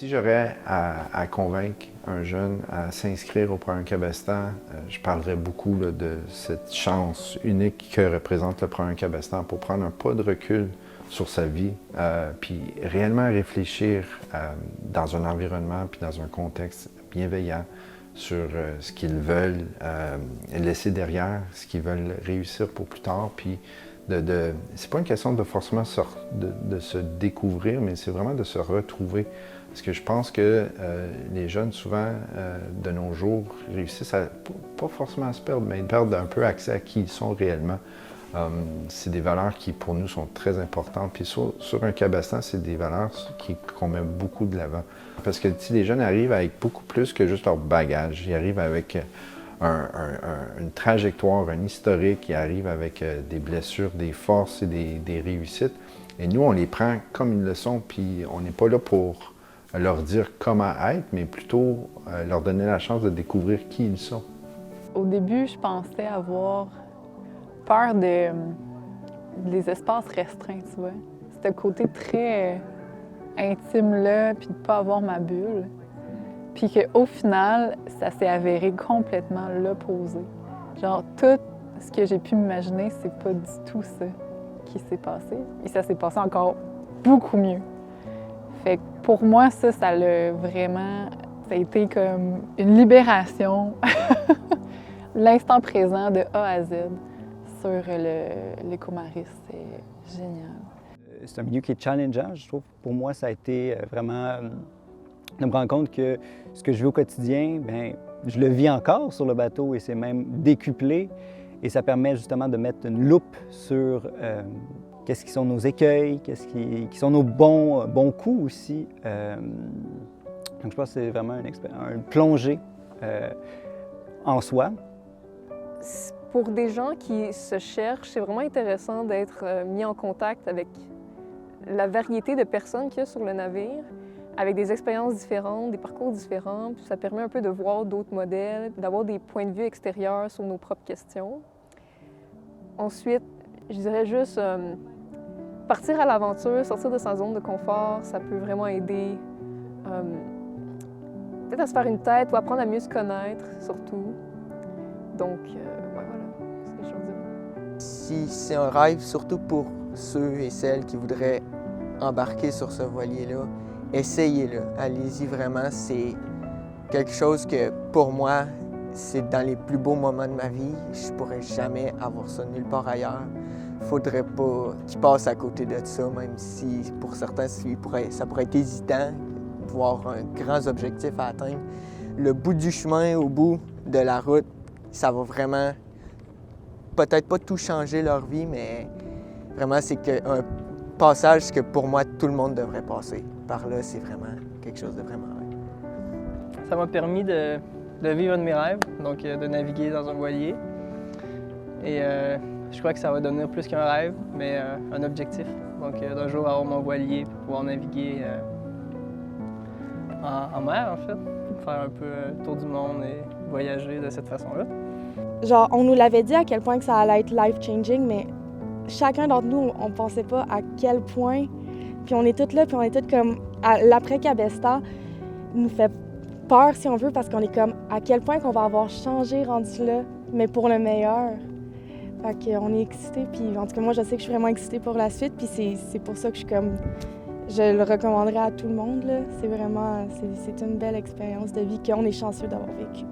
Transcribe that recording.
Si j'aurais à convaincre un jeune à s'inscrire au programme Cabestan, je parlerais beaucoup là, de cette chance unique que représente le programme Cabestan pour prendre un pas de recul sur sa vie, puis réellement réfléchir dans un environnement puis dans un contexte bienveillant sur ce qu'ils veulent laisser derrière, ce qu'ils veulent réussir pour plus tard, puis c'est pas une question de forcément de se découvrir, mais c'est vraiment de se retrouver. Parce que je pense que les jeunes, souvent, de nos jours, réussissent à, pas forcément à se perdre, mais ils perdent un peu accès à qui ils sont réellement. C'est des valeurs qui, pour nous, sont très importantes. Puis sur un Cabestan, c'est des valeurs qu'on met beaucoup de l'avant. Parce que les jeunes arrivent avec beaucoup plus que juste leur bagage. Ils arrivent avec une trajectoire, un historique, ils arrivent avec des blessures, des forces et des réussites. Et nous, on les prend comme ils le sont, puis on n'est pas là pour leur dire comment être, mais plutôt leur donner la chance de découvrir qui ils sont. Au début, je pensais avoir peur des espaces restreints, tu vois. C'était le côté très intime-là, puis de ne pas avoir ma bulle. Puis qu'au final, ça s'est avéré complètement l'opposé. Genre, tout ce que j'ai pu m'imaginer, c'est pas du tout ça qui s'est passé. Et ça s'est passé encore beaucoup mieux. Fait que pour moi, ça a vraiment... Ça a été comme une libération, l'instant présent de A à Z sur l'Éco-Maris. C'est génial. C'est un milieu qui est challengeant, je trouve. Pour moi, ça a été vraiment de me rendre compte que ce que je vis au quotidien, bien, je le vis encore sur le bateau et c'est même décuplé. Et ça permet justement de mettre une loupe sur qu'est-ce qui sont nos écueils, qu'est-ce qui sont nos bons coups aussi. Donc je pense que c'est vraiment une plongée en soi. Pour des gens qui se cherchent, c'est vraiment intéressant d'être mis en contact avec la variété de personnes qu'il y a sur le navire, avec des expériences différentes, des parcours différents. Puis ça permet un peu de voir d'autres modèles, d'avoir des points de vue extérieurs sur nos propres questions. Ensuite, je dirais juste partir à l'aventure, sortir de sa zone de confort, ça peut vraiment aider peut-être à se faire une tête ou apprendre à mieux se connaître, surtout. Donc, ouais, voilà, c'est ce que je veux dire. Si c'est un rêve, surtout pour ceux et celles qui voudraient embarquer sur ce voilier-là, essayez-le. Allez-y vraiment. C'est quelque chose que, pour moi, c'est dans les plus beaux moments de ma vie. Je pourrais jamais avoir ça nulle part ailleurs. Faudrait pas qu'ils passent à côté de ça, même si pour certains, ça pourrait être hésitant, voir un grand objectif à atteindre. Le bout du chemin, au bout de la route, ça va vraiment, peut-être pas tout changer leur vie, mais vraiment, c'est un passage que pour moi, tout le monde devrait passer. Par là, c'est vraiment quelque chose de vraiment rare. Ça m'a permis de vivre un de mes rêves, donc de naviguer dans un voilier. Et je crois que ça va devenir plus qu'un rêve, mais un objectif. Donc d'un jour avoir mon voilier pour pouvoir naviguer en mer, en fait. Faire un peu le tour du monde et voyager de cette façon-là. Genre, on nous l'avait dit à quel point que ça allait être life-changing, mais chacun d'entre nous, on pensait pas à quel point. Puis on est toutes là, puis on est toutes comme... L'après-Cabestan nous fait peur, si on veut, parce qu'on est comme à quel point qu'on va avoir changé rendu là, mais pour le meilleur. Fait qu'on est excités, puis en tout cas, moi, je sais que je suis vraiment excitée pour la suite, puis c'est pour ça que je suis comme... Je le recommanderais à tout le monde, là. C'est vraiment... C'est une belle expérience de vie qu'on est chanceux d'avoir vécue.